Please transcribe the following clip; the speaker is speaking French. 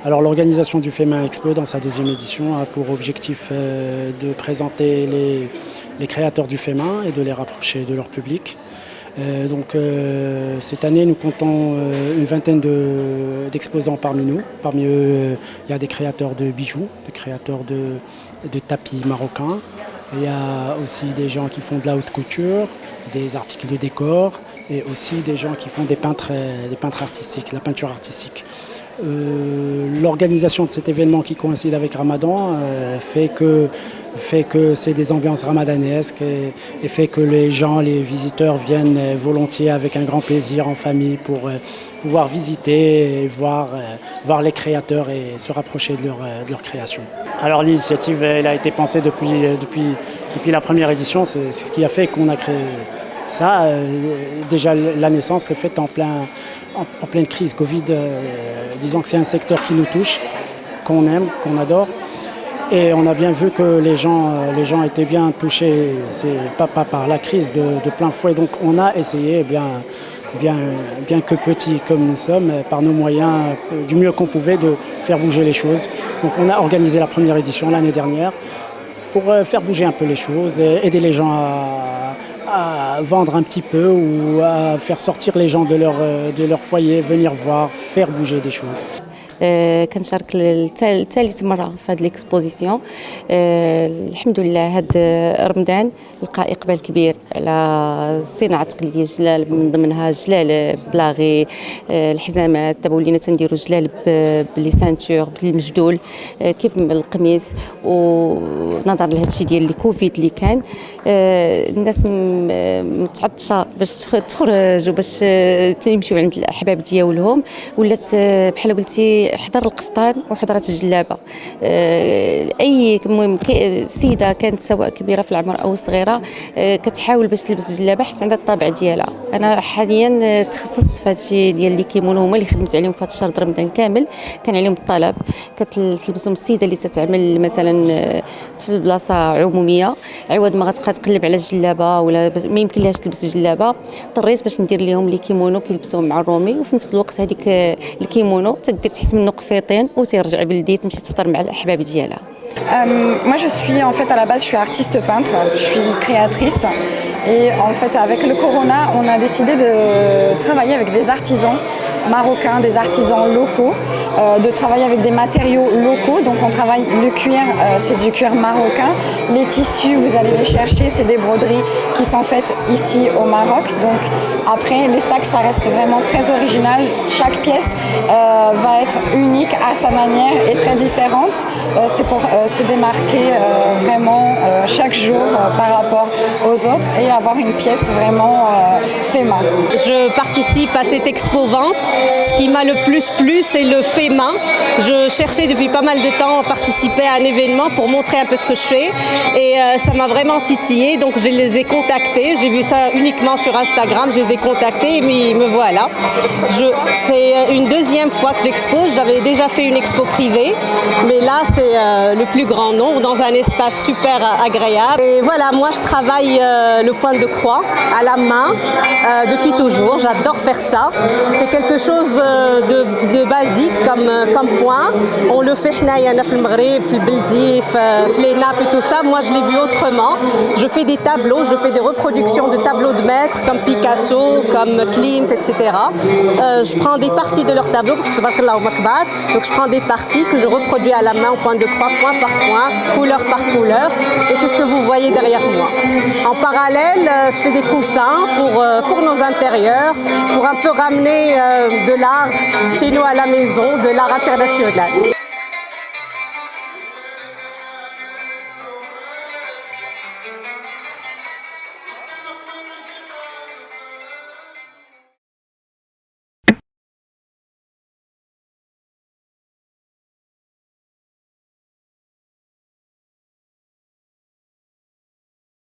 Alors l'organisation du FEMA Expo dans sa deuxième édition a pour objectif de présenter les créateurs du FEMA et de les rapprocher de leur public. Cette année, nous comptons une vingtaine d'exposants parmi nous. Parmi eux, il y a des créateurs de bijoux, des créateurs de tapis marocains. Il y a aussi des gens qui font de la haute couture, des articles de décor et aussi des gens qui font des peintres artistiques, la peinture artistique. L'organisation de cet événement qui coïncide avec Ramadan fait que c'est des ambiances ramadanesques et fait que les gens, les visiteurs viennent volontiers avec un grand plaisir en famille pour pouvoir visiter et voir les créateurs et se rapprocher de leur création. Alors l'initiative elle a été pensée depuis la première édition, c'est ce qui a fait qu'on a créé ça. Déjà la naissance s'est faite en pleine crise Covid. Disons que c'est un secteur qui nous touche, qu'on aime, qu'on adore. Et on a bien vu que les gens étaient bien touchés, c'est pas par la crise de plein fouet. Donc on a essayé, bien que petits comme nous sommes, par nos moyens, du mieux qu'on pouvait, de faire bouger les choses. Donc on a organisé la première édition l'année dernière pour faire bouger un peu les choses, aider les gens à vendre un petit peu ou à faire sortir les gens de leur foyer, venir voir, faire bouger des choses. كنشارك لثالث مرة في هذه الإكسبوزيسيون. الحمد لله هذا رمضان لقى إقبال كبير على صناعة تقليدية الجلال، من ضمنها الجلال بلاغي، الحزامات. دابا ولينا تنديروا جلال بلي سانتور بالمجدول كيف القميص. ونظرا لهذا الشيء ديال الكوفيد اللي كان، الناس متعطشة باش تخرج وباش يمشيو عند الأحباب ديالهم، ولات بحال قلتي حضر القفطان وحضرت الجلابه. اي المهم سيده كانت سواء كبيره في العمر او صغيره كتحاول باش تلبس الجلابه حيت عندها الطابع ديالها. انا حاليا تخصصت في هذا الشيء ديال لي كيمونو، هما اللي خدمت عليهم في هذا الشهر رمضان كامل. كان عليهم الطلب، كتلبسهم السيده اللي تتعمل مثلا في بلاصه عموميه، عوض ما غتبقى تقلب على الجلابه ولا ما يمكن لهاش تلبس الجلابه. اضطريت باش ندير لهم لي كيمونو كيلبسوهم مع الرومي، وفي نفس الوقت هذيك الكيمونو تدير تحس منه قفيطين وترجع بلدي تمشي تفطر مع الاحباب ديالها. Moi je suis en fait à la base je suis artiste peintre, je suis créatrice et en fait avec le corona on a décidé de travailler avec des artisans marocains, des artisans locaux, de travailler avec des matériaux locaux. Donc on travaille le cuir, c'est du cuir marocain. Les tissus, vous allez les chercher, c'est des broderies qui sont faites ici au Maroc. Donc après les sacs, ça reste vraiment très original. Chaque pièce va être unique à sa manière et très différente. C'est pour se démarquer vraiment chaque jour par rapport aux autres et avoir une pièce vraiment FEMA. Je participe à cette expo-vente. Ce qui m'a le plus plu, c'est le FEMA. Je cherchais depuis pas mal de temps à participer à un événement pour montrer un peu ce que je fais. Et ça m'a vraiment titillé, donc je les ai contactés. J'ai vu ça uniquement sur Instagram, je les ai contactés et me voilà. C'est une deuxième fois que j'expose. J'avais déjà fait une expo privée, mais là c'est le plus grand nombre dans un espace super agréable. Et voilà, moi je travaille le point de croix à la main depuis toujours. J'adore faire ça. C'est quelque chose de basique comme point. On le fait hnaïa في المغرب, في البلدي, في les nappes et tout ça. Moi je l'ai vu autrement. Je fais des tableaux, je fais des reproductions de tableaux de maîtres comme Picasso, comme Klimt, etc. Je prends des parties de leurs tableaux parce que donc je prends des parties que je reproduis à la main au point de croix, point par point, couleur par couleur. Et c'est ce que vous voyez derrière moi. En parallèle, je fais des coussins pour nos intérieurs, pour un peu ramener de l'art chez nous à la maison, de l'art international.